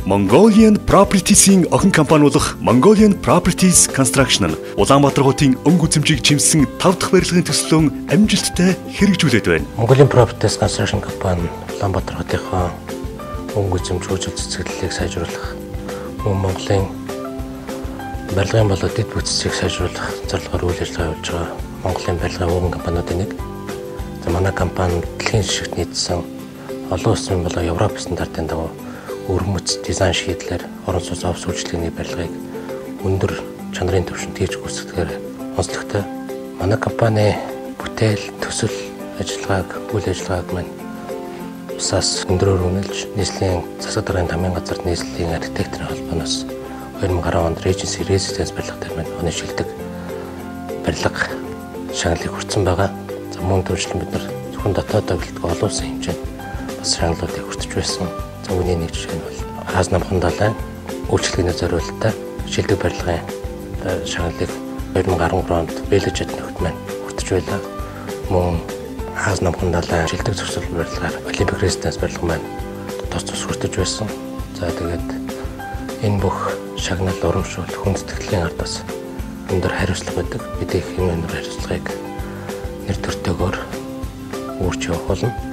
Mongolian Properties-ийн охин компани болох Mongolian Properties Construction нь Улаанбаатар хотын өнгө үзэмжийг чимсэн 5 дахь барилгын төслөө амжилттай хэрэгжүүлээд байна. Mongolian Properties Construction компани Улаанбаатар хотынхоо өнгө үзэмж хөгжил цэцгэлийг сайжруулах, Монголын барилгын болоод дэд бүтцийг сайжруулах зорилгоор үйл ажиллагаа явуулж байгаа Монголын барилгын өвгөн компаниудын нэг. Манай компани дэлхийн жишгт нийцсэн олон улсын болон Европ стандартын дагуу өрмөц дизайн шийдлэр орон сууц офс үйлчлэгээний барилгыг өндөр чанарын түвшинд хийж гүйцэтгэхээр онцлогтой. Манай компани бүтээл, төсөл ажиллагааг, үйл ажиллагааг маань усаас өндөрөөр үнэлж, нийслэлийн засаг даргын тамийн газарт нийслэлийн архитекторын холбооноос 2010 онд Regency Residence барилгатай маань оны шилдэг барилга шагналыг хүртсэн байгаа. Мөн төршлөн бид нар зөвхөн дотоодоо гэлтгүй олон улсын хэмжээнд бас шагналуудыг хүртэж байсан. За үүний нэг жишээ нь бол Хаас намхан далайн үйлчлэгээний зориулалтаа шилдэг барилгын шагналыг 2013 онд Бэлэжэд нөхд маань хүртэж байлаа. Мөн Хаас намхан далайн шилдэг зурсал барилгаар Olympic Residence барилга маань тус хүртэж байсан. За тэгээд энэ бүх шагнал урамшуул хүн сэтгэлийн ард бас өндөр хариуцлага байдаг. Бид их энэ өндөр хариуцлагыг нэр төртөөгөр үүрч явах болно.